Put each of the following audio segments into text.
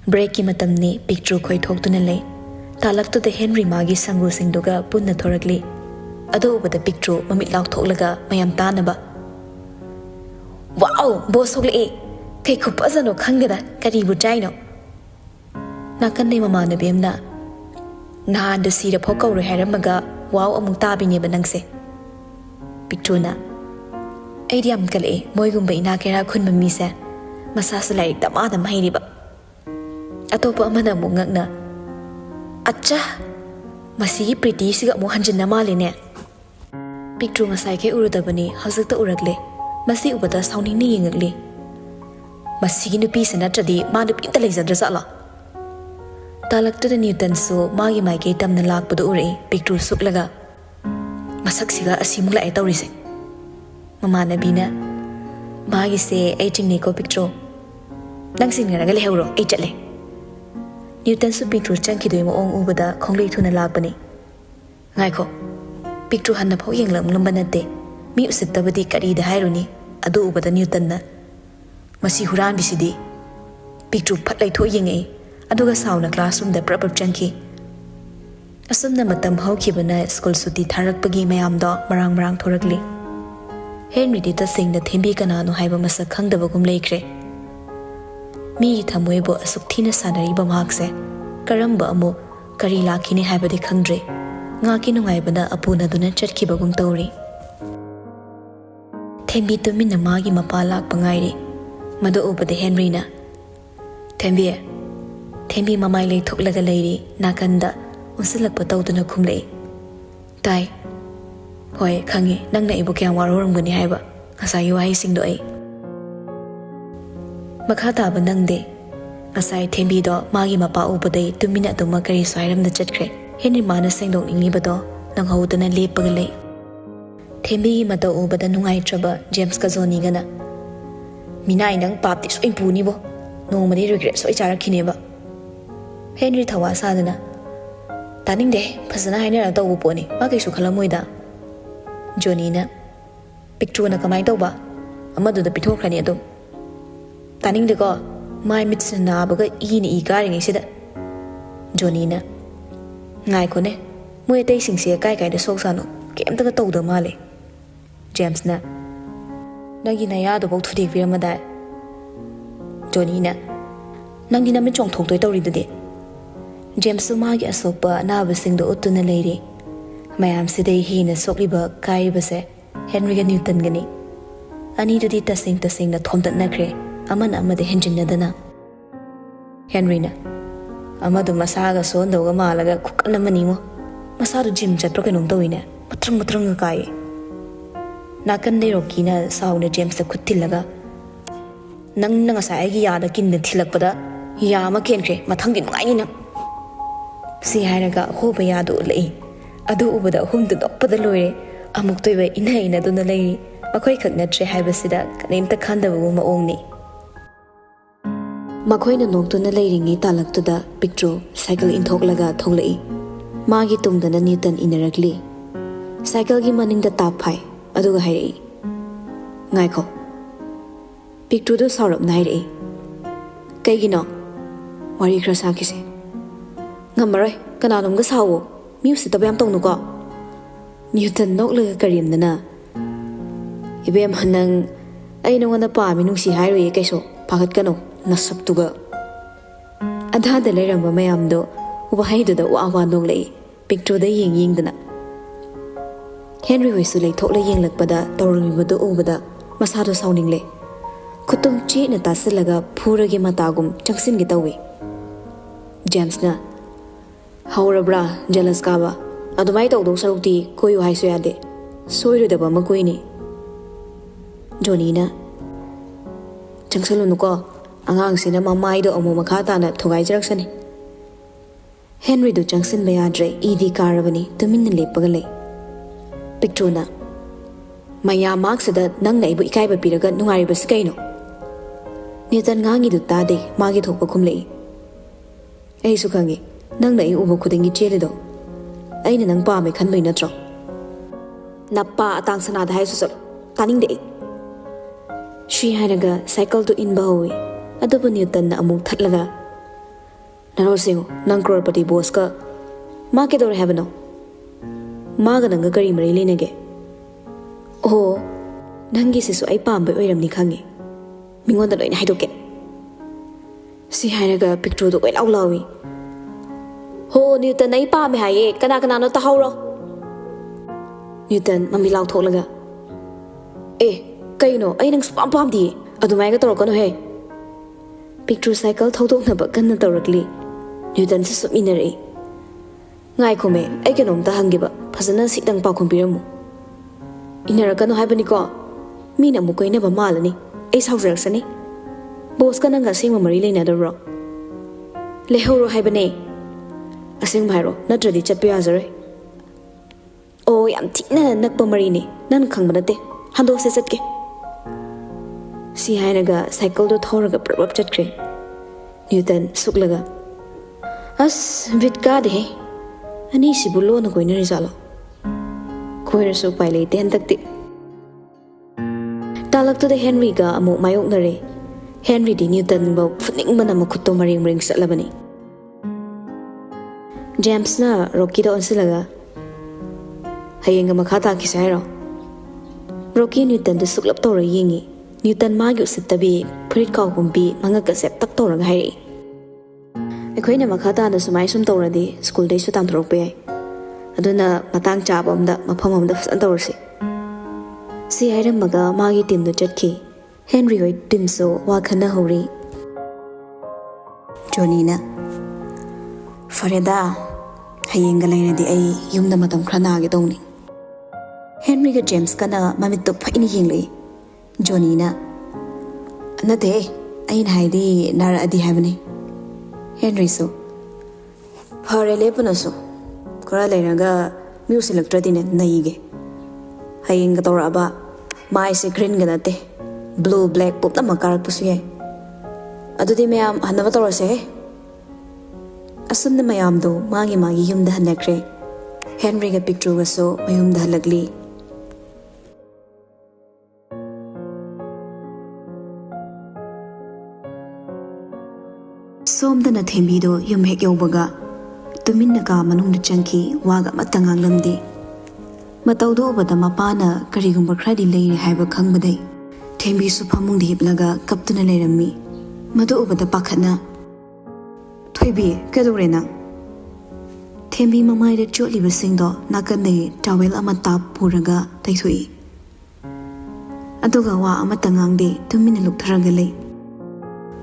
Break की मतमनी picture खोई थोक्तुना ले तालक्तुदा हेनरी मागी संगु सिंगदुगा पुन्ना थोरकली अदोबदा पिक्चर ममित लाउ थोकलगा मयाम तानबा वाओ बॉस थोकले कई खुफजनो खंगदा करीबु चाइनो नाकन्ने ममानबेमना नहान सीरा फो कौर हैरमगा वाओ अमुक ताबिनेबा नंगसे पिक्चरना ऐदी याम कले मोइगुंबा इनाकेरा खुनबा मीसे मसासु लाइक दमादम हैरिबा अतोप अमना अमुक ngakna अच्छा मसीगी प्रीतिसिगा अमुक हंजिन्ना मालिने picture ngasai ke urudabani hazukta urakle masi ubada sauningni yengakle masigi nupi se natradi ma nupi ta leijadra sala talakta Newton so magi mai ke tamna lakpadu ure picture suklaga masaksiga asimula ai tawrise mamanabina magi se 18 ne ko picture nangsin ngaraga lehuro ai chatle Newton su picture changki doi mo ong ubada khonglei thuna lakpani ngai kho picture hanna phau yenglam lambanate mi usittabadi kari da hairuni adu ubada Newton na masi huran bisidi picture phatlai tho yengai aduga sauna classroom da prapap changki asumna matam hawkibana school suti tharakpagi mayam da marang thorakli Henry di tasing na thembi kana no haiba masa khangdaba gum leikre mi thamoi bo asuk thina sanari ba makse karamba amo kari lakhine haiba de khangdre nga ki nungai bana apuna duna chatki bagum tawri thembi to min na magi mapa lak pangai madu ubade Henry na thembi mamai le thoklaga leiri nakanda usilak patawduna khumlei tai hoi khangi nangna ibu kyam waroram gani haiba ngasai wai singdo ai makhata ba nangde ngasai thembi do magi mapa ubade tumina tuma kari sairam da chatkre Henry mana sengdong ingni bado nang hodana lepaga lei thembi mata ubada nungai traba James ka zoni gana minai nang papti so impuni bo no mari regret so icharakhine ba Henry thawa sadana taning de phasana haina ra tawu poni ma kai su khalamoi da Johnny na picture na kamai tawba amadu da pithokrani adum taning de ko mai mitsna baga ini I kari ngi sida Johnny na ngai ko ne moi tei singse kai da sok sano kem ta taw da male James na nagi na ya do bok thudik virama da Johnny na nangi na me chong thok toy tawri de James magi asopa na basing do utuna leiri mayam sidai hi na sokliba kai base Henry ga Newton gani ani dudi tasing na thomdat na kre amana amade henjin na dana Henry na amadu masaga son do ga malaga khukna mani mo masaru gym chatro ke nong tawine matrang ga kai nakan dei rokina sauna James ta khuttilaga nang nga sa ai gi ya da kin de thilakpada ya ma ken kre mathang gi ngai ni na si hairaga hoba ya do lei adu ubada hum du dokpada loire amuk toiba ina duna lei makhoi khakna tre haibasida kanemta khandabu ma ongni makhoina noktuna leiringi talaktuda picture cycle inthoklaga tholei magi tungdana Newton inarakli cycle gi maningda tap phai aduga hairei ngai kho picture do sarap nairei kaigino wari khra sakise ngamarai kananom ga sawo music tabam tongnu ko Newton nokle karim dana ibem hanang ai nongana pa mi nungsi hairoi kaiso phagat kano nasap tuga adha da leramba mayam do uba haidu da wa noklei picture da yeng dana Henry hoisu lei thokle yenglakpada tormi bodo ubada masado sauningle kutum chi na tasilaga phuragi matagum changsin gi tawi James na Haurabra jealous kaba adumai tawdong sarukti koyu haisu yade soirudaba makoini Johnny na changsalunu ko angang sina mamai do amu makhata na thogai jaraksani Henry do changsin bayadre idi karabani tumin lepaga le picture na maya marks da nang na ibu ikai ba piraga nungari ba sikaino Newton ngangi du tade magi thokpa khumlei ai su khangi nang na ubo khudingi chele do aina nang pa me khan loi natro nappa atang sana da haisu sal taning de Shri hainaga cycle to in bawi adubu Newton na amuk thatlaga Narosingo, nang crorepati boss ka. Ma ke dore habano. Ma ga nanga kari mari lenege. Oh, nangi sisu ai pambai oiramni khangi. Mingonda loina haidoke. Si hainaga picture do koi lawi. Ho Newton ai pame haye kana no tahawro. Newton mami law tholaga. Kaino ai nang spam pam di adumai ga torokano he. Picture cycle thodoknaba kanna torakli. Newton se subminare. Ngai khome ai kenom ta hangiba phasana sidang pa khompiramu. Inarakano haibani ko. Mina mu koina ba malani. Ai saujaraksani. Boss ka nanga singma mari leina daro. Lehoro haibane. Asing bhairo natradi chatpe azare. Oh yam thikna nakpa mari ne. Nan khangbana te. Hando se chatke. Si hainaga cycle do thoraga prabab chatkre. Newton suklaga. As vitka de. Ani sibulo na koina rizalo. Koira so paile ten takti. Talak to the Henry ga amu mayok nare. Henry di Newton ba funing mana makutto maring ring satlabani. James na Rocky do onsilaga. Hayeng ga makha ta kisairo. Rocky Newton de suklap tora yingi. Newton ma gyu sitabi prit kaw kumbi manga ka sep tak tora ngai. Ekhoina makha ta na sumai sum tora di school day su tam throk pe. Aduna matang chab amda mafam amda fasan torsi. Si hairam maga magi team do chatki. Henry hoi team so wa khana hori. Johnny na. Fareda hayeng ga laina di ai yumda matam khana ge dongni. Henry ga James kana mamit to phaini yinglei. Johnny na. Anate ain haidi nara adi habani. Henry so. Farele panaso. Kora lainaga music electradi ne naige. Hayeng ga tora ba mai se green ga nate. Blue black pop na makarak pusu ye. Adudi mayam hanaba tora se. Asum na mayam do magi yumda hanakre. Henry ga picture ga so mayumda halagli. Somda na thembi do yum hek yobaga. Tumin na ka manung na chanki waga matangang lamdi. Matau do bada mapana karigumba kradi leire haiba khangbadai. Thembi su phamung di hiplaga kaptuna leirammi. Madu ubada pakhatna. Thoibi kadore na. Thembi mamai de chotli basingdo nakande towel ama tap puraga taithoi. Aduga wa amatangang de tumin luk tharaga lei.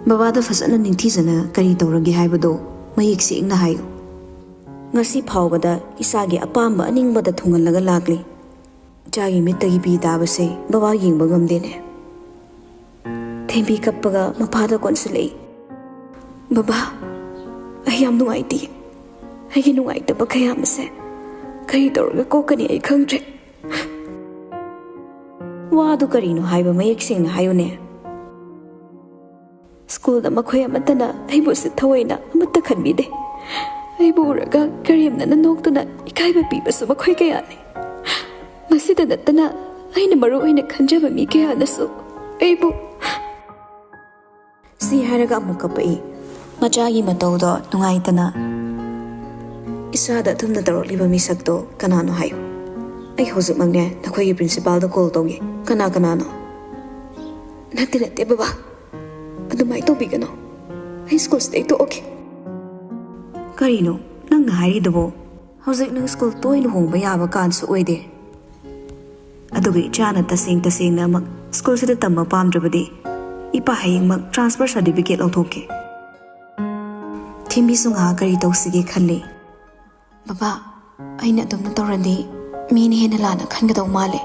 Babada fasana ningthizana kari tawrage haibado mayik singna hayo. Ngasi phawbada isagi apamba aningbada thungallaga lakli. Jagi mittagi pi tabase baba yingba ngamdene. Thembi kappaga mapada konsulei. Baba ai yam nungaiti. Ai nungaitaba kaya mase. Kari tawraga kokani ai khangtre. Wadu karino haiba mayik singna hayone. School da makhoi amatana aibu se thawaina amatta khanbide. Aibu uraga karimna na noktuna ikaiba piba su makhoi kaya ne. Masida natana aina maru aina khanjaba mi kaya nasu. Aibu si haraga amuka pai. Machagi matau do nungaitana. Isada thumna taroliba misakto kanano hayo. Ai hojik mangne nakhoi principal da call toge. Kana no. Nate baba. Adumai tobigano. High school stay to okay. Karino, nang nahari dabo. Hojik nang school toy luhongba yaba kansu oide. Adugi chana tasing na mag school sida tamma pamdrabadi. Ipa haying mag transfer certificate lawthoke. Thembi sunga kari tawsige khalle. Baba, aina adumna tawrandi mini hena lana khangadaw male.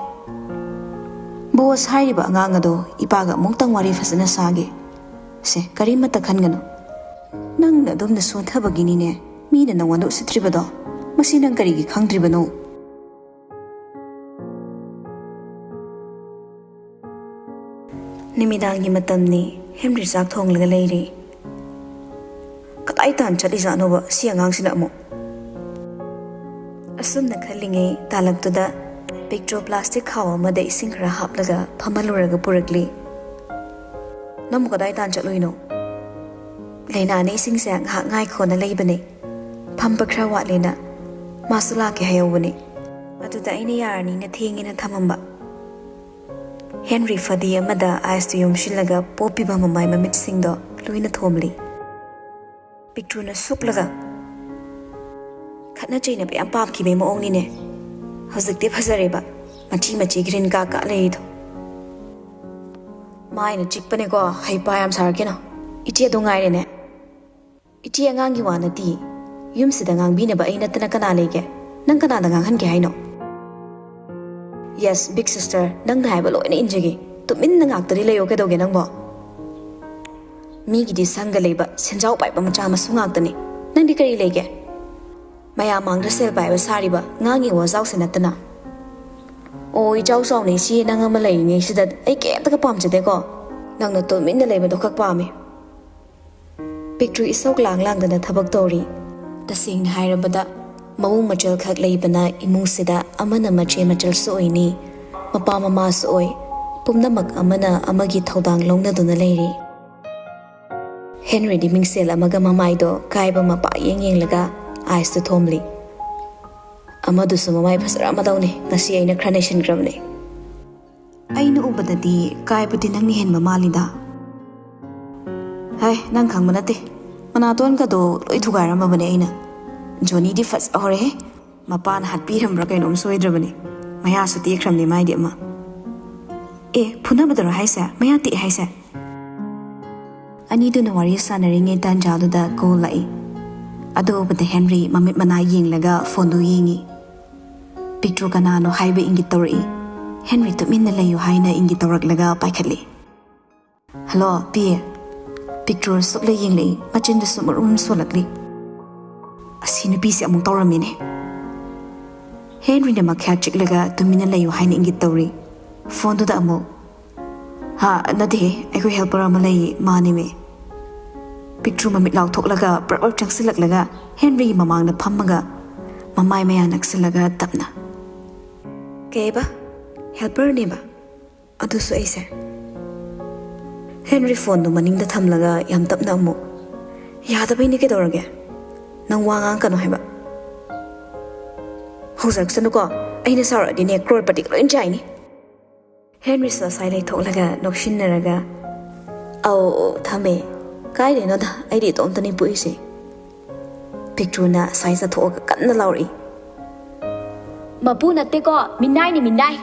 Boss hairiba anganga do ipaga mungtang wari fasana sage. Se kari mata khangano. Nang na adumna sonthabagini ne mina nawando sitribado. Masi nang kari gi khangdribano. Nimidangi matamni Henry sak thonglaga leiri. Katai tan chali jano ba si angang sina mo. Asum na khalinge talaktuda picture plastic khawa made ising khara haplaga phamaluraga purakli. Namu kadai tan chaloino. Lainane isingse ngahak ngai khona leibane. Phamba khra watlena masu lake hayobane. Aduda aina yarani na thengina thamamba. Henry fadi amada ice to yumshilaga popi ba mamai mamit singdo luina thomli. Picture na suklaga. Khatna chaina be am pam ki be mo ongni ne. Hozikte phazareba. Machi green ka leid. Mine chikpane ko haipa am sarkena. Iti adungai ne. Iti angangi wana ti. Yum sida ngang bina ba aina tana kana lege. Nang kana da ngang han ke haino. Yes, big sister, nang na haiba loina injigi. Tumin nang aktari layo ke doge nang bo. Mi gidi sanga leba senjau pai ba macha masu ngaktani. Nang di kari lege. Maya mangda sel pai ba sari ba ngangi wa zau senatana. Oi chau song ni si nang ama lai ni sida ai ke ta ka pam chade ko. Nang na tumin na leba do khak pami. Picture isok lang dana thabak tori. Tasing na hairabada mawung machal khak leibana imung sida amana mache machal soini mapa mama soi pumnamak amana amagi thodang longna duna leiri. Henry di mingsel amaga mamai do kaiba mapa yeng laga ice to thomli. Amadu su mamai phasara amadawne ngasi aina kranation gramne. Aina ubadadi kaiba di nang ni hen mamalida. Hai nang khang manate. Manaton ka do loi thugairama bane aina. Johnny di fas ahore he mapan hat piram ra kainom soidrabani. Maya su ti khramni mai di ma. E phuna badara haisa maya ti haisa. Ani du na wari sanaringe tan jadu da ko lai. Ado bade Henry mamit mana yeng laga phone du yengi. Picture kana no haibe ingi tori. Henry to min na layo haina ingi torak laga paikhatli. Hello pie. Picture sokle yeng lai machin da sumurum solakli. Asinu bisi among tauramine. Henry na makya chiklaga tumina layo haina ingi tori. Phone du da amo. Ha nade aku helper amalai mani me. Picture mamit lau thoklaga prabab changsilak laga Henry mamang na phammaga mamai maya naksilaga tapna. Keba helper ne ba adu su aise. Henry phone du maning da thamlaga yam tapna amo. Yada bai ni ke dorage. Nang wangang kanu haiba. Hozak sanu ko aina sara di ne crore particular enjoy ni. Henry sa silent thoklaga nokshin naraga. Au thame kai de no da ai di tom tani puisi. Picture na size thoga kanna lauri. Mapu natte ko minai ni minai.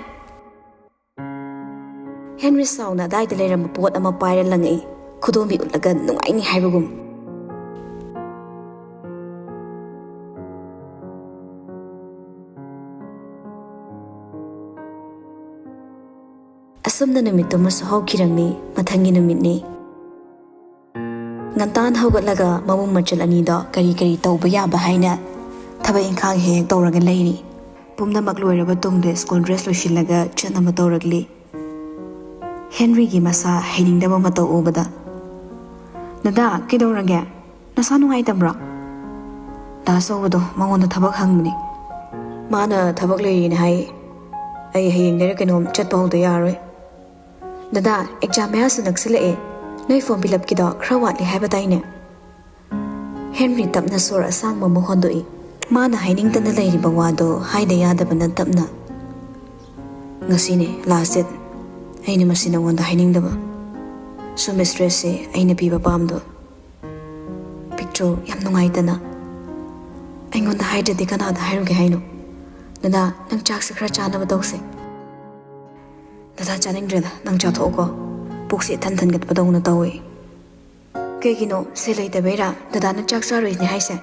Henry sauna dai de leram pot ama paira langai. Khudombi ulaga nungai ni haibagum. Asumna numitto masu hawkirami mathangi numitni. Ngantan hawgatlaga mawung machal ani do kari tawba yaba haina thaba inkhang hek tawraga leiri. Pumnamak loiraba tungde school dress loishillaga chatnama tawragli. Henry gi masa hainingdaba mataw ubada. Nada kidawrage nasa nungaitabra. Da sawado mangonda thabak hangmani. Mana thabak leiri na hai. Ai hayeng dere kanom chatpa hawda yaroi. Dada exam maya su naksila e noi form fill up kido khra watli haiba taine. Henry tapna sor asang ma mohon doi. Mana haining tan lairi bawado haida yada banan tapna. Ngasine last it aina masina wanda haining daba. So mistress se aina piba pamdo. Picture yam nungai tana. Aingonda haida di kana da hairuge haino. Dada nang chak se khra chana ba dose. Dada chaning dreda nang cha thoko puksi than gat padong na tawi ke gino se leita bera dada na chak sa roi ni haise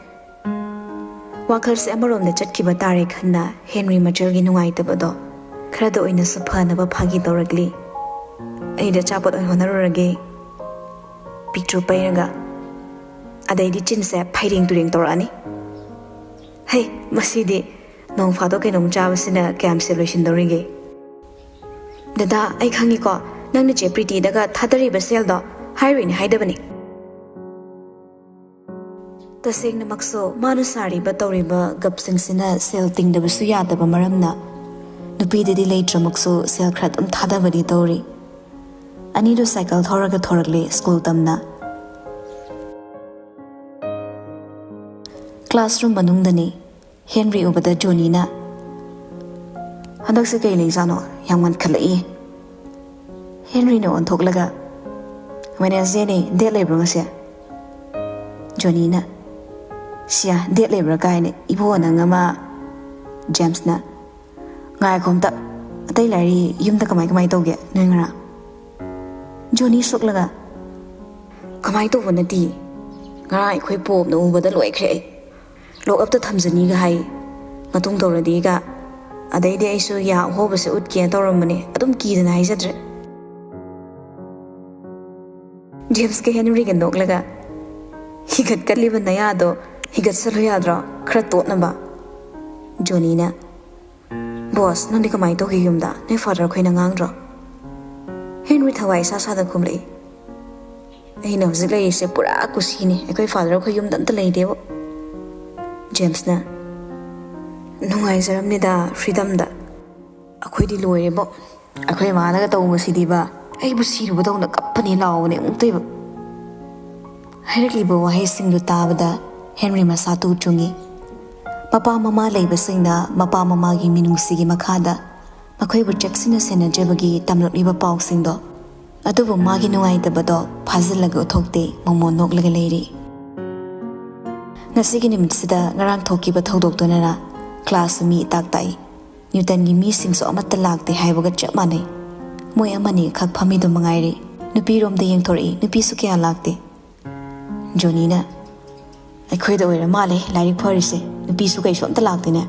wakhal se amarom na chatki batare khanna Henry machal gi nungai tabado khra do ina suphana ba phagi tawragli ai da chapot oi honarurage picture pairaga adai di chin se phairing turing torani hey masidi nong phado ke nom chawsina cam solution doringe Dada ai khangi ko nang na che pretty daga thadari ba sel do hiring haidabani taseng na makso manusari ba tori ba gapsing sina sel ting da su ya da ba maramna nupi de di later makso sel khat thadabari tori ani do cycle thoraga thoragle school tamna Classroom manungdani Henry ubada Johnny na handak se kay leizano yang man khalai Henry no on thoklaga Wednesday ni date labor ngase Johnny na sia date labor kai ne ibo na ngama James na ngai khomta atai lari yumda kamai toge nengara Johnny soklaga kamai to bonati ngai khoi pop no ubada loi khre lok up ta thamjani ga hai matung toradi ga adai de aisu ya hoba se ut ke toramani adum ki dana hai jadre James ke Henry ga noklaga higat kalliba naya do higat salo yadra khra tot na ba Johnny na boss nandi kamai to gi yumda ne father khoina ngangdro Henry thawai sa da khumlei ai no zilai se pura kusini ekoi father khoi yumda anta lei dewo James na nungai zaram ne da freedom da akhoi di loire bo akhoi ma na ga taw masidi ba ai bu siru ba na kapani law ne ungtei ba hairikli bo wahai singlu tabada Henry masatu chungi papa mama leiba singda mapa mama gi minungsi gi makhada makhoi bu jacksina sena jebagi tamlokliba paw singdo adubu magi nungai da bado phazilaga uthokte momo noklaga leiri ngasi gi nimitsida ngarang thoki ba thodok tonara class mi taktai Newton gi mi singso amatta lakte haibaga chapmane moi amani khak phami do mangairi nupi rom de yengthori nupi su kya lakte Johnny na akhoi da oira male lari pharise nupi su kai somta lakte na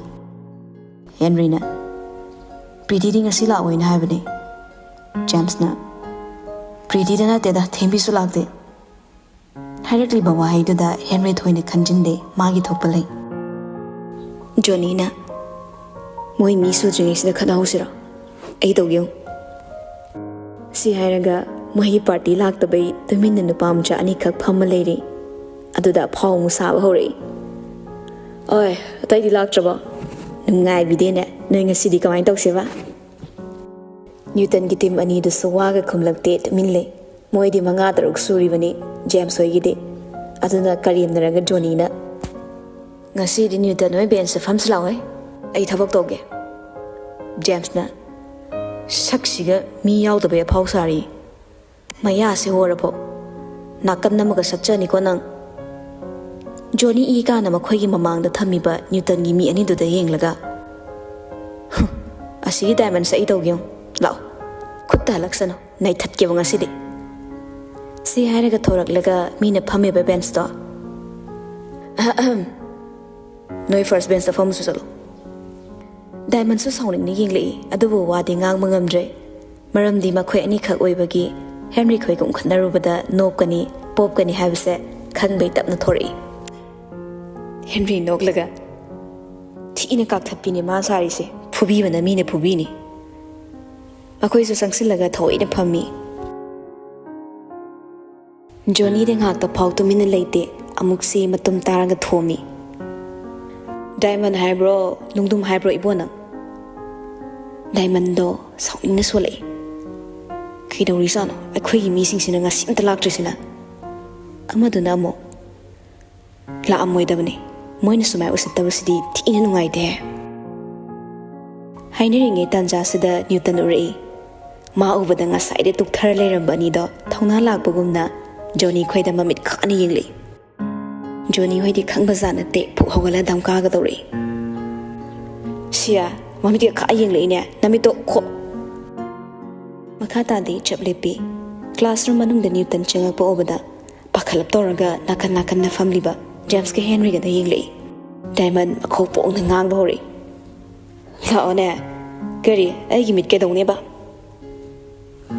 Henry na Pretty ding asila oina haibane James na Pretty dana teda thembi su lakte Hairikli bawa haidu da Henry thoine khanjinde magi thokpalai Johnny na moi mi su jing isida khada hosira ai togyo si hairaga moi party laktabai tumin nu pamcha ani khak phamma leiri aduda phau mu sa hore oi atai di laktraba nungai bidene noi ngasi di kamai tokseba Newton gi team ani du suwaga khumlakte tumin le moi di manga daruk suri bani James hoy gi de aduna karim naraga Johnny na ngasi di Newton noi ben se pham slawe ai thabak toge James na saksiga mi yaw da be phau sari maya se hora pho nakam namaga sakchani ko nang Johnny e ka na makhoi gi mamang da thami ba Newton gi mi ani du da yenglaga asi diamond sai togyong law khutta laksano nai thatke banga sidi si hairaga thorak laga mi na phame ba bench to noi first bench da phom su salo Diamond su sawning ni yingli adubu wadi ngang mangamdre maramdi makhoi ani khak oibagi Henry khoi kum khanarubada nopkani popkani habse khangbei tapna thori Henry noklaga thina kak thapini ma sari se phubi bana mi ne phubi ni makhoi su sangsilaga thoina phammi Johnny de ngak ta phau tu min leite amukse matum taraga thomi Diamond hai bro lungdum hai bro ibona Diamond do sawning na solai khidaw risano akhoi gi mi sing sina nga sim talak trisina amaduna mo la amoy dabani moina sumai usitabasidi thina nungai de hainiringe tanja sida Newton urei ma ubada nga side tuk thar lerambani do thongna lakpagumna Johnny khoida mamit khani yingli Johnny hoidi khangba jana te phu hogala damka ga dori sia mamit ka yingli ne namito kho makhata di chaplepi classroom manung de Newton chenga po obada pakhalap toraga nakan na family ba James ke Henry ga da yingli Diamond akho po ng ngang dori la one kari ai gi mit ke dong ne ba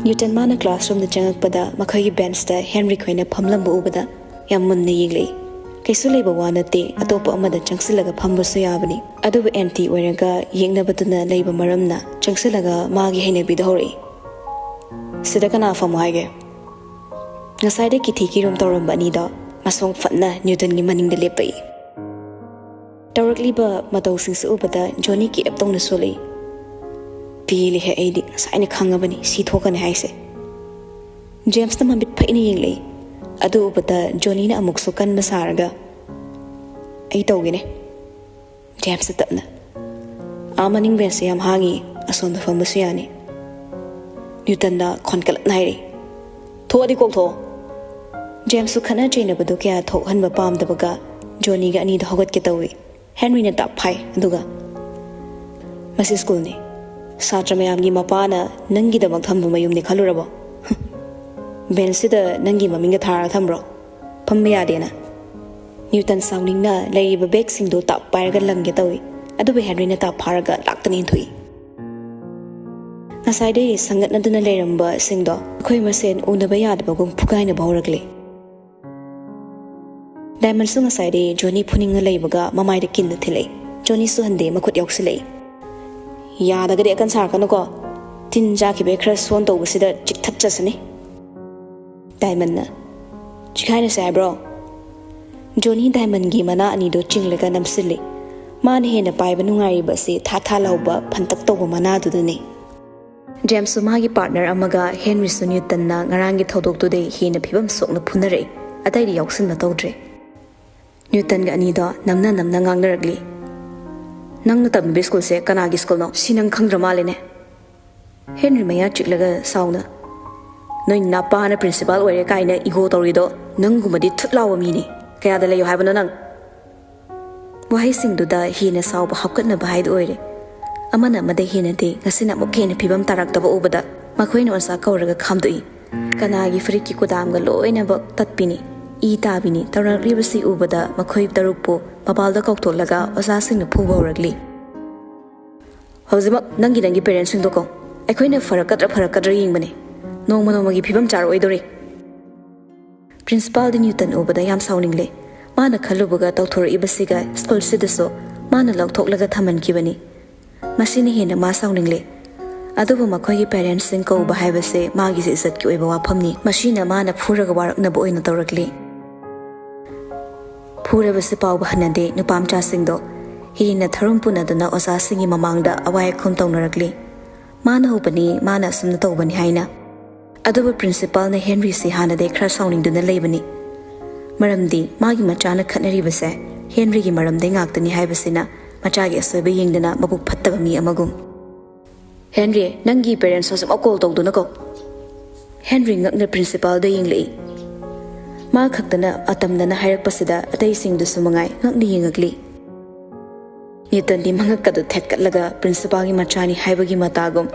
Newton mana classroom de chenga pada makhai bench da Henry khoina phamlam bu obada yam mun ne yingli kaisu leiba wana te atopa amada changsilaga phambasu yabani adubu empty oiraga yengnabaduna leiba maramna changsilaga magi hainabi dahori sida kana famu haige ngasaide kithi ki rom torambani da masong fatna Newton gi maning de lepai directly ba matau singsu ubada Johnny ki aptong na soli pili he aidi saine khangabani si thokane haise James na mabit phaini yenglei adu ubata Johnny na amuk sukan masaraga ꯑꯩ ꯇꯧꯒꯦꯅꯦ ꯖꯦꯝꯁꯇ ꯇꯞꯅ ꯃꯅꯤꯡ ꯕꯦꯟꯁꯁꯦ ꯌꯥꯝ ꯍꯥꯡꯉꯤ ꯑꯁꯣꯝꯗ ꯐꯝꯕꯁꯨ ꯌꯥꯅꯤ ꯅ꯭ꯌꯨꯇꯟꯗ ꯈꯣꯟꯀꯠꯂꯛꯅ ꯍꯥꯏꯔꯛꯏ ꯊꯣꯛꯑꯗꯤ ꯀꯣꯛꯊꯣꯛꯑꯣ ꯖꯦꯝꯁꯁꯨ ꯈꯠꯅ ꯆꯩꯅꯕꯗꯨ ꯀꯌꯥ ꯊꯣꯛꯍꯟꯕ ꯄꯥꯝꯗꯕꯒ ꯖꯣꯅꯤꯒ ꯑꯅꯤꯗꯣ ꯍꯧꯒꯠꯀꯦ ꯇꯧꯏ ꯍꯦꯟꯔꯤꯅ ꯇꯥꯞ ꯐꯥꯏ ꯑꯗꯨꯒ ꯃꯁꯤ ꯁ꯭ꯀꯨꯜꯅꯤ ꯁꯥꯇ꯭ꯔ ꯃꯌꯥꯝꯒꯤ ꯃꯄꯥꯅ ꯅꯪꯒꯤꯗꯃꯛ ꯊꯝꯕ ꯃꯌꯨꯝꯅꯤ ꯈꯜꯂꯨꯔꯕꯣ ꯕꯦꯟꯁꯁꯤꯗ ꯅꯪꯒꯤ ꯃꯃꯤꯡꯒ ꯊꯥꯔꯒ ꯊꯝꯕ꯭ꯔꯣ ꯐꯝꯕ ꯌꯥꯗꯦꯅ ꯅ꯭ꯌꯨꯇꯟ ꯁꯥꯎꯅꯤꯡꯅ ꯂꯩꯔꯤꯕ ꯕꯦꯒꯁꯤꯡꯗꯣ ꯇꯥꯞ ꯄꯥꯏꯔꯒ ꯂꯪꯒꯦ ꯇꯧꯏ ꯑꯗꯨꯕꯨ ꯍꯦꯟꯔꯤꯅ ꯇꯥꯞ ꯐꯥꯔꯒ ꯂꯥꯛꯇꯅ ꯏꯟꯊꯣꯛꯏ ꯉꯁꯥꯏꯗꯒꯤ ꯁꯪꯒꯠꯅꯗꯨꯅ ꯂꯩꯔꯝꯕ ꯁꯤꯡꯗꯣ ꯑꯩꯈꯣꯏ ꯃꯁꯦꯟ ꯎꯅꯕ ꯌꯥꯗꯕꯒꯨꯝ ꯐꯨꯒꯥꯏꯅꯕ ꯍꯧꯔꯛꯂꯤ ꯗꯥꯏꯃꯟꯁꯨ ꯉꯁꯥꯏꯗꯒꯤ ꯖꯣꯅꯤ ꯐꯨꯅꯤꯡꯉ ꯂꯩꯕꯒ ꯃꯃꯥꯏꯗ ꯀꯤꯟꯅ ꯊꯤꯜꯂꯛꯏ ꯖꯣꯅꯤꯁꯨ ꯍꯟꯗꯦ ꯃꯈꯨꯠ ꯌꯥꯎꯁꯤꯜꯂꯛꯏ ꯌꯥꯗꯒꯗꯤ ꯑꯀꯟ ꯁꯥꯔꯛꯀꯅꯨꯀꯣ ꯇꯤꯟ ꯆꯥꯈꯤꯕꯩ ꯈꯔ ꯁꯣꯟ ꯇꯧꯕꯁꯤꯗ ꯆꯤꯛꯊꯠꯆꯁꯅꯤ ꯗꯥꯏꯃꯟꯅ ꯆꯤꯈꯥꯏꯅꯁꯦ ꯍꯥꯏꯕ꯭ꯔꯣ ꯖꯣꯅꯤ ꯗꯥꯏꯃꯟꯒꯤ ꯃꯅꯥ ꯑꯅꯤꯗꯣ ꯆꯤꯡꯂꯒ ꯅꯝꯁꯤꯜꯂꯤ ꯃꯥꯅ ꯍꯦꯟꯅ ꯄꯥꯏꯕ ꯅꯨꯡꯉꯥꯏꯔꯤꯕ ꯑꯁꯤ ꯊꯥ ꯊꯥ ꯂꯥꯎꯕ ꯐꯟꯇꯛ ꯇꯧꯕ ꯃꯅꯥꯗꯨꯗꯅꯤ ꯖꯦꯝꯁꯁꯨ ꯃꯥꯒꯤ ꯄꯥꯔꯠꯅꯔ ꯑꯃꯒ ꯍꯦꯟꯔꯤꯁꯨ ꯅ꯭ꯌꯨꯇꯟꯅ ꯉꯔꯥꯡꯒꯤ ꯊꯧꯗꯣꯛꯇꯨꯗꯩ ꯍꯦꯟꯅ ꯐꯤꯕꯝ ꯁꯣꯛꯅ ꯐꯨꯅꯔꯛꯏ ꯑꯇꯩꯗꯤ ꯌꯥꯎꯁꯤꯟꯕ ꯇꯧꯗ꯭ꯔꯦ ꯅ꯭ꯌꯨꯇꯟꯒ ꯑꯅꯤꯗꯣ ꯅꯝꯅ ꯉꯥꯡꯅꯔꯛꯂꯤ ꯅꯪꯅ ꯇꯝꯃꯤꯕ ꯁ꯭ꯀꯨꯜꯁꯦ ꯀꯅꯥꯒꯤ ꯁ꯭ꯀꯨꯜꯅꯣ ꯁꯤ ꯅꯪ ꯈꯪꯗ꯭ꯔ ꯃꯥꯜꯂꯦꯅꯦ ꯍꯦꯟꯔꯤ ꯃꯌꯥ ꯆꯤꯛꯂꯒ ꯁꯥꯎꯅ ꯅꯣꯏ ꯅꯥꯄꯥꯅ ꯄ꯭ꯔꯤꯟꯁꯤꯄꯥꯜ ꯑꯣꯏꯔꯦ ꯀꯥꯏꯅ ꯏꯒꯣ ꯇꯧꯔꯤꯗꯣ ꯅꯪꯒꯨꯝꯕꯗꯤ ꯊꯨꯠ ꯂꯥꯎꯕ ꯃꯤꯅꯤ ꯀꯌꯥꯗ ꯂꯩꯌꯣ ꯍꯥꯏꯕꯅꯣ ꯅꯪ ꯋꯥꯍꯩꯁꯤꯡꯗꯨꯗ ꯍꯦꯟꯅ ꯁꯥꯎꯕ ꯍꯥꯞꯀꯠꯅꯕ ꯍꯥꯏꯗꯨ ꯑꯣꯏꯔꯦ ꯑꯃꯅ ꯑꯃꯗ ꯍꯦꯟꯅꯗꯤ ꯉꯁꯤꯅ ꯑꯃꯨꯛ ꯍꯦꯟꯅ ꯐꯤꯕꯝ ꯇꯥꯔꯛꯇꯕ ꯎꯕꯗ ꯃꯈꯣꯏꯅ ꯑꯣꯖꯥ ꯀꯧꯔꯒ ꯈꯥꯝꯗꯣꯛꯏ ꯀꯅꯥꯒꯤ ꯐꯨꯔꯤꯠꯀꯤ ꯀꯨꯗꯥꯝꯒ ꯂꯣꯏꯅꯃꯛ ꯇꯠꯄꯤꯅꯤ ꯏ ꯇꯥꯕꯤꯅꯤ ꯇꯧꯔꯛꯂꯤꯕꯁꯤ ꯎꯕꯗ ꯃꯈꯣꯏ ꯇꯔꯨꯛꯄꯨ ꯃꯄꯥꯜꯗ ꯀꯧꯊꯣꯛꯂꯒ ꯑꯣꯖꯥꯁꯤꯡꯅ ꯐꯨꯕ ꯍꯧꯔꯛꯂꯤ ꯍꯧꯖꯤꯛꯃꯛ ꯅꯪꯒꯤ ꯄꯦꯔꯦꯟꯁꯁꯤꯡꯗꯣ ꯀꯧ ꯑꯩꯈꯣꯏꯅ ꯐꯔꯛꯀꯗ꯭ꯔꯥ ꯌꯦꯡꯕꯅꯦ ꯅꯣꯡꯃꯒꯤ ꯐꯤꯕꯝ ꯆꯥꯔꯛꯑꯣꯏꯗꯣꯔꯤ ꯄ꯭ꯔꯤꯟꯁꯤꯄꯥꯜꯗꯤ ꯅ꯭ꯌꯨꯇꯟ ꯎꯕꯗ ꯌꯥꯝ ꯁꯥꯎꯅꯤꯡꯂꯦ ꯃꯥꯅ ꯈꯜꯂꯨꯕꯒ ꯇꯧꯊꯣꯔꯛꯏꯕꯁꯤꯒ ꯁ꯭ꯀꯨꯜꯁꯤꯗꯁꯨ ꯃꯥꯅ ꯂꯧꯊꯣꯛꯂꯒ ꯊꯝꯍꯟꯈꯤꯕꯅꯤ ꯃꯁꯤꯅ ꯍꯦꯟꯅ ꯃꯥ ꯁꯥꯎꯅꯤꯡꯂꯦ ꯑꯗꯨꯕꯨ ꯃꯈꯣꯏꯒꯤ ꯄꯦꯔꯦꯟꯁꯁꯤꯡ ꯀꯧꯕ ꯍꯥꯏꯕꯁꯦ ꯃꯥꯒꯤꯁꯦ ꯏꯖꯠꯀꯤ ꯑꯣꯏꯕ ꯋꯥꯐꯝꯅꯤ ꯃꯁꯤꯅ ꯃꯥꯅ ꯐꯨꯔꯒ ꯋꯥꯔꯛꯅꯕ ꯑꯣꯏꯅ ꯇꯧꯔꯛꯂꯤ ꯐꯨꯔꯕꯁꯤ ꯐꯥꯎꯕ ꯍꯟꯅꯗꯦ ꯅꯨꯄꯥꯃꯆꯥꯁꯤꯡꯗꯣ ꯍꯦꯟꯅ ꯊꯔꯨꯝ ꯄꯨꯅꯗꯨꯅ ꯑꯣꯖꯥꯁꯤꯡꯒꯤ ꯃꯃꯥꯡꯗ ꯑꯋꯥꯏ ꯑꯈꯨꯝ ꯇꯧꯅꯔꯛꯂꯤ ꯃꯥꯅ ꯍꯧꯕꯅꯤ ꯃꯥꯅ ꯑꯁꯨꯝꯅ ꯇꯧꯕꯅꯤ ꯍꯥꯏꯅ ꯑꯗꯨꯕꯨ ꯄ꯭ꯔꯤꯟꯁꯤꯄꯥꯜꯅ ꯍꯦꯟꯔꯤꯁꯤ ꯍꯥꯟꯅꯗꯩ ꯈꯔ ꯁꯥꯎꯅꯤꯡꯗꯨꯅ ꯂꯩꯕꯅꯤ ꯃꯔꯝꯗꯤ ꯃꯥꯒꯤ ꯃꯆꯥꯅ ꯈꯠꯅꯔꯤꯕꯁꯦ ꯍꯦꯟꯔꯤꯒꯤ ꯃꯔꯝꯗꯩ ꯉꯥꯛꯇꯅꯤ ꯍꯥꯏꯕꯁꯤꯅ ꯃꯆꯥꯒꯤ ꯑꯁꯣꯏꯕ ꯌꯦꯡꯗꯅ ꯃꯕꯨꯛ ꯐꯠꯇꯕ ꯃꯤ ꯑꯃꯒꯨꯝ ꯍꯦꯟꯔꯤ ꯅꯪꯒꯤ ꯄꯦꯔꯦꯟꯁ ꯍꯧꯖꯤꯛꯃꯛ ꯀꯣꯜ ꯇꯧꯗꯨꯅꯀꯣ ꯍꯦꯟꯔꯤ ꯉꯛꯅ ꯄ꯭ꯔꯤꯟꯁꯤꯄꯥꯜꯗ ꯌꯦꯡꯂꯛꯏ ꯃꯥ ꯈꯛꯇꯅ ꯑꯇꯝꯅꯅ ꯍꯥꯏꯔꯛꯄꯁꯤꯗ ꯑꯇꯩꯁꯤꯡꯗꯨꯁꯨ ꯃꯉꯥꯏ ꯉꯛꯅ ꯌꯦꯡꯉꯛꯂꯤ ꯅ꯭ꯌꯨꯇꯟꯗꯤ ꯃꯉꯛꯀꯗꯨ ꯊꯦꯠꯀꯠꯂꯒ ꯄ꯭ꯔꯤꯟꯁꯤꯄꯥꯜꯒꯤ ꯃꯆꯥꯅꯤ ꯍꯥꯏꯕꯒꯤ ꯃꯇꯥꯒꯨꯝ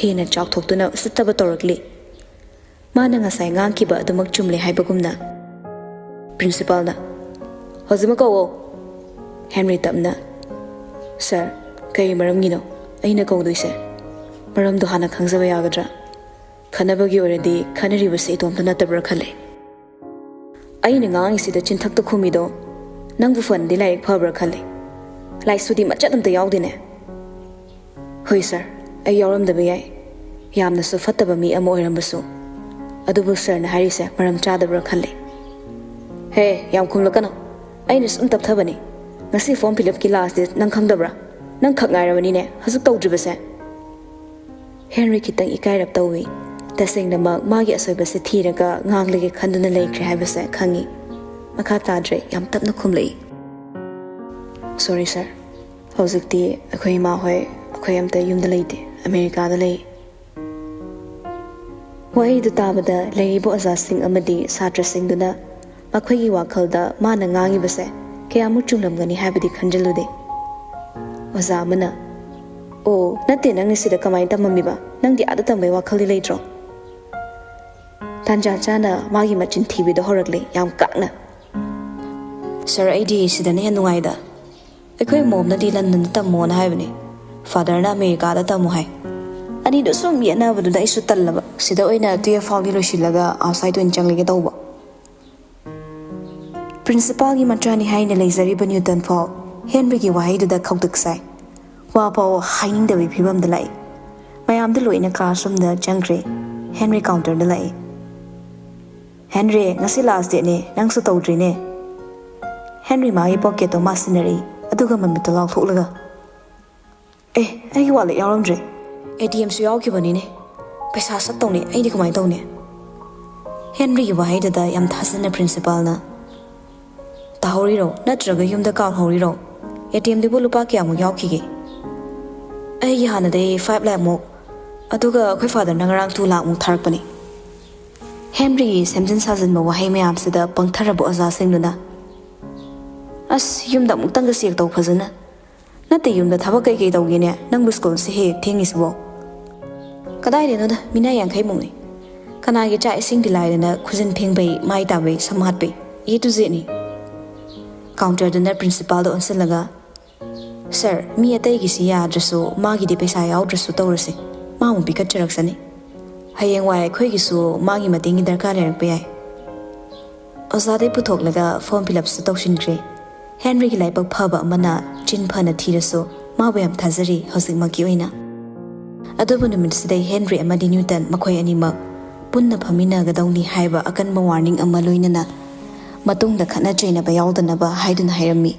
ꯍꯦꯟꯅ ꯆꯥꯎꯊꯣꯛꯇꯨꯅ ꯎꯁꯤꯠꯇꯕ ꯇꯧꯔꯛꯂꯤ ꯃꯥꯅ ꯉꯁꯥꯏ ꯉꯥꯡꯈꯤꯕ ꯑꯗꯨꯃꯛ ꯆꯨꯝꯂꯦ ꯍꯥꯏꯕꯒꯨꯝꯅ ꯄ꯭ꯔꯤꯟꯁꯤꯄꯥꯜꯅ ꯍꯧꯖꯤꯛꯃꯛ ꯀꯧꯋꯣ ꯍꯦꯟꯔꯤ ꯇꯞꯅ ꯁꯥꯔ ꯀꯔꯤ ꯃꯔꯝꯒꯤꯅꯣ ꯑꯩꯅ ꯀꯧꯗꯣꯏꯁꯦ ꯃꯔꯝꯗꯣ ꯍꯥꯟꯅ ꯈꯪꯖꯕ ꯌꯥꯒꯗ꯭ꯔꯥ ꯈꯟꯅꯕꯒꯤ ꯑꯣꯏꯔꯗꯤ ꯈꯟꯅꯔꯤꯕꯁꯦ ꯏꯇꯣꯝꯇ ꯅꯠꯇꯕ꯭ꯔꯥ ꯈꯜꯂꯦ ꯑꯩꯅ ꯉꯥꯡꯉꯤꯁꯤꯗ ꯆꯤꯟꯊꯛꯇ ꯈꯨꯝꯃꯤꯗꯣ ꯅꯪꯕꯨ ꯐꯅꯗꯤ ꯂꯥꯏꯔꯤꯛ ꯐꯕ꯭ꯔꯥ ꯈꯜꯂꯦ ꯂꯥꯏꯁꯨꯗꯤ ꯃꯆꯠ ꯑꯝꯇ ꯌꯥꯎꯗꯦꯅꯦ ꯍꯣꯏ ꯁꯥꯔ ꯑꯩ ꯌꯥꯎꯔꯝꯗꯕ ꯌꯥꯏ ꯌꯥꯝꯅꯁꯨ ꯐꯠꯇꯕ ꯃꯤ ꯑꯃ ꯑꯣꯏꯔꯝꯕꯁꯨ ꯑꯗꯨꯕꯨ ꯁꯥꯔꯅ ꯍꯥꯏꯔꯤꯁꯦ ꯃꯔꯝ ꯆꯥꯗꯕ꯭ꯔꯥ ꯈꯜꯂꯦ ꯍꯦ ꯌꯥꯝ ꯈꯨꯝꯂꯛꯀꯅꯣ ꯑꯩꯅ ꯁꯨꯝ ꯇꯞꯊꯕꯅꯤ ꯉꯁꯤ ꯐꯣꯔꯝ ꯐꯤꯜꯑꯞꯀꯤ ꯂꯥꯁ ꯗꯦꯠ ꯅꯪ ꯈꯪꯗꯕ꯭ꯔꯥ ꯅꯪ ꯈꯛ ꯉꯥꯏꯔꯕꯅꯤꯅꯦ ꯍꯧꯖꯤꯛ ꯇꯧꯗ꯭ꯔꯤꯕꯁꯦ ꯍꯦꯟꯔꯤ ꯈꯤꯇꯪ ꯏꯀꯥꯏꯔꯞ ꯇꯧꯏ ꯇꯁꯦꯡꯅꯃꯛ ꯃꯥꯒꯤ ꯑꯁꯣꯏꯕꯁꯦ ꯊꯤꯔꯒ ꯉꯥꯡꯂꯒꯦ ꯈꯟꯗꯨꯅ ꯂꯩꯈ꯭ꯔꯦ ꯍꯥꯏꯕꯁꯦ ꯈꯪꯉꯤ ꯃꯈꯥ ꯇꯥꯗ꯭ꯔꯦ ꯌꯥꯝ ꯇꯞꯅ ꯈꯨꯝꯂꯛꯏ ꯁꯣꯔꯤ ꯁꯥꯔ ꯍꯧꯖꯤꯛꯇꯤ ꯑꯩꯈꯣꯏ ꯏꯃꯥ ꯍꯣꯏ ꯑꯩꯈꯣꯏ ꯑꯝꯇ ꯌꯨꯝꯗ ꯂꯩꯇꯦ ꯑꯃꯦꯔꯤꯀꯥꯗ ꯂꯩ ꯋꯥꯍꯩꯗꯨ ꯇꯥꯕꯗ ꯂꯩꯔꯤꯕ ꯑꯣꯖꯥꯁꯤꯡ ꯑꯃꯗꯤ ꯁꯥꯇ꯭ꯔꯁꯤꯡꯗꯨꯅ ꯃꯈꯣꯏꯒꯤ ꯋꯥꯈꯜꯗ ꯃꯥꯅ ꯉꯥꯡꯉꯤꯕꯁꯦ ꯀꯌꯥꯃꯨꯛ ꯆꯨꯝꯂꯝꯒꯅꯤ ꯍꯥꯏꯕꯗꯤ ꯈꯟꯖꯤꯜꯂꯨꯗꯦ ꯑꯣꯖꯥ ꯑꯃꯅ ꯑꯣ ꯅꯠꯇꯦ ꯅꯪꯅ ꯁꯤꯗ ꯀꯃꯥꯏꯅ ꯇꯝꯃꯝꯃꯤꯕ ꯅꯪꯗꯤ ꯑꯥꯗ ꯇꯝꯕꯩ ꯋꯥꯈꯜꯗꯤ ꯂꯩꯇ꯭ꯔꯣ ꯇꯥꯟꯖꯥ ꯆꯥꯅ ꯃꯥꯒꯤ ꯃꯆꯤꯟ ꯊꯤꯕꯤꯗꯣ ꯍꯧꯔꯛꯂꯤ ꯌꯥꯝ ꯀꯥꯛꯅ ꯁꯥꯔ ꯑꯩꯗꯤ ꯁꯤꯗꯅ ꯍꯦꯟꯅ ꯅꯨꯡꯉꯥꯏꯗ ꯑꯩꯈꯣꯏ ꯃꯣꯝꯅꯗꯤ ꯂꯟꯗꯟꯗ ꯇꯝꯃꯣꯅ ꯍꯥꯏꯕꯅꯤ ꯐꯥꯗꯔꯅ ꯑꯃꯦꯔꯤꯀꯥꯗ ꯇꯝꯃꯣ ꯍꯥꯏ ꯑꯅꯤꯗꯣ ꯁꯨꯝ ꯌꯦꯠꯅꯕꯗꯨꯗ ꯑꯩꯁꯨ ꯇꯜꯂꯕ ꯁꯤꯗ ꯑꯣꯏꯅ 12 ꯐꯥꯎꯗꯤ ꯂꯣꯏꯁꯤꯜꯂꯒ ꯑꯥꯎꯠꯁꯥꯏꯠ ꯑꯣꯏꯅ ꯆꯪꯂꯒꯦ ꯇꯧꯕ ꯄ꯭ꯔꯤꯟꯁꯤꯄꯥꯜꯒꯤ ꯃꯆꯥꯅꯤ ꯍꯥꯏꯅ ꯂꯩꯖꯔꯤꯕ ꯅ꯭ꯌꯨꯇꯟ ꯐꯥꯎ ꯍꯦꯟꯔꯤꯒꯤ ꯋꯥꯍꯩꯗꯨꯗ ꯈꯧꯇꯛ ꯁꯥꯏ ꯋꯥ ꯐꯥꯎ ꯍꯥꯏꯅꯤꯡꯗꯕꯒꯤ ꯐꯤꯕꯝꯗ ꯂꯥꯛꯏ ꯃꯌꯥꯝꯗ ꯂꯣꯏꯅ ꯀ꯭ꯂꯥꯁꯔꯨꯝꯗ ꯆꯪꯈ꯭ꯔꯦ ꯍꯦꯟꯔꯤ ꯀꯥꯎꯟꯇꯔꯗ ꯂꯥꯛꯏ ꯍꯦꯟꯔꯤ ꯉꯁꯤ ꯂꯥꯁ ꯗꯦꯠꯅꯦ ꯅꯪꯁꯨ ꯇꯧꯗ꯭ꯔꯤꯅꯦ ꯍꯦꯟꯔꯤ ꯃꯥꯒꯤ ꯄꯣꯀꯦꯠꯇꯣ ꯃꯥꯁꯤꯟꯅꯔꯛꯏ ꯑꯗꯨꯒ ꯃꯃꯤꯠꯇꯣ ꯂꯥꯎꯊꯣꯛꯂꯒ ꯑꯩꯒꯤ ꯋꯥꯂꯦꯠ ꯌꯥꯎꯔꯝꯗ꯭ꯔꯦ ATMꯁꯨ ꯌꯥꯎꯈꯤꯕꯅꯤꯅꯦ ꯄꯩꯁꯥ ꯁꯠꯇꯧꯅꯦ ꯑꯩꯗꯤ ꯀꯃꯥꯏꯅ ꯇꯧꯅꯤ ꯍꯦꯟꯔꯤꯒꯤ ꯋꯥꯍꯩꯗꯨꯗ ꯌꯥꯝ ꯊꯥꯖꯅ ꯄ꯭ꯔꯤꯟꯁꯤꯄꯥꯜꯅ ꯇꯥꯍꯧꯔꯤꯔꯣ ꯅꯠꯇ꯭ꯔꯒ ꯌꯨꯝꯗ ꯀꯥꯎꯍꯧꯔꯤꯔꯣ ATM ꯂꯨꯄꯥ ꯀꯌꯥꯃꯨꯛ ꯌꯥꯎꯈꯤꯒꯦ ꯑꯩꯒꯤ ꯍꯥꯟꯅꯗꯩ 5 ꯂꯥꯈꯃꯨꯛ ꯑꯗꯨꯒ ꯑꯩꯈꯣꯏ ꯐꯥꯗꯔꯅ ꯉꯔꯥꯡ 2 ꯂꯥꯈꯃꯨꯛ ꯊꯥꯔꯛꯄꯅꯤ ꯍꯦꯟꯔꯤꯒꯤ ꯁꯦꯝꯖꯤꯟ ꯁꯥꯖꯤꯟꯕ ꯋꯥꯍꯩ ꯃꯌꯥꯝꯁꯤꯗ ꯄꯪꯊꯔꯕ ꯑꯣꯖꯥꯁꯤꯡꯗꯨꯅ ꯑꯁ ꯌꯨꯝꯗ ꯑꯃꯨꯛꯇꯪꯒ ꯆꯦꯛ ꯇꯧ ꯐꯖꯅ ꯅꯠꯇꯦ ꯌꯨꯝꯗ ꯊꯕꯛ ꯀꯩꯀꯩ ꯇꯧꯒꯦꯅꯦ ꯅꯪꯕꯨ ꯁ꯭ꯀꯨꯜꯁꯦ ꯍꯦꯛ ꯊꯦꯡꯉꯤꯁꯤꯕꯣ ꯀꯗꯥꯏꯗꯩꯅꯣꯗ ꯃꯤꯅꯥ 50ꯃꯨꯛꯅꯤ ꯀꯅꯥꯒꯤ ꯆꯥꯛ ꯏꯁꯤꯡꯗꯤ ꯂꯥꯏꯗꯅ ꯈꯨꯖꯤꯟ ꯐꯦꯡꯕꯩ ꯃꯥꯏ ꯇꯥꯕꯩ ꯁꯝ ꯍꯥꯠꯄꯩ A to Zꯅꯤ ꯀꯥꯎꯟꯇꯔꯗꯨꯅ ꯄ꯭ꯔꯤꯟꯁꯤꯄꯥꯜꯗ ꯑꯣꯟꯁꯤꯜꯂꯒ ꯁꯔ ꯃꯤ ꯑꯇꯩꯒꯤꯁꯤ ꯌꯥꯗ꯭ꯔꯁꯨ ꯃꯥꯒꯤꯗꯤ ꯄꯩꯁꯥ ꯌꯥꯎꯗ꯭ꯔꯁꯨ ꯇꯧꯔꯁꯤ ꯃꯥ ꯑꯃꯨꯛ ꯄꯤꯈꯠꯆꯔꯛꯁꯅꯤ ꯍꯌꯦꯡꯋꯥꯏ ꯑꯩꯈꯣꯏꯒꯤꯁꯨ ꯃꯥꯒꯤ ꯃꯇꯦꯡꯒꯤ ꯗꯔꯀꯥꯔ ꯂꯩꯔꯛꯄ ꯌꯥꯏ ꯑꯣꯖꯥꯗꯩ ꯄꯨꯊꯣꯛꯂꯒ ꯐꯣꯔꯝ ꯐꯤꯜꯑꯞꯁꯨ ꯇꯧꯁꯤꯟꯈ꯭ꯔꯦ ꯍꯦꯟꯔꯤꯒꯤ ꯂꯥꯏꯕꯛ ꯐꯕ ꯑꯃꯅ ꯆꯤꯟ ꯐꯅ ꯊꯤꯔꯁꯨ ꯃꯥꯕꯨ ꯌꯥꯝ ꯊꯥꯖꯔꯤ ꯍꯧꯖꯤꯛꯃꯛꯀꯤ ꯑꯣꯏꯅ ꯑꯗꯨꯕꯨ ꯅꯨꯃꯤꯠꯁꯤꯗꯩ ꯍꯦꯟꯔꯤ ꯑꯃꯗꯤ ꯅ꯭ꯌꯨꯇꯟ ꯃꯈꯣꯏ ꯑꯅꯤꯃꯛ ꯄꯨꯟꯅ ꯐꯝꯃꯤꯟꯅꯒꯗꯧꯅꯤ ꯍꯥꯏꯕ ꯑꯀꯟꯕ ꯋꯥꯔꯅꯤꯡ ꯑꯃ ꯂꯣꯏꯅꯅ ꯃꯇꯨꯡꯗ ꯈꯠꯅ ꯆꯩꯅꯕ ꯌꯥꯎꯗꯅꯕ ꯍꯥꯏꯗꯨꯅ ꯍꯥꯏꯔꯝꯃꯤ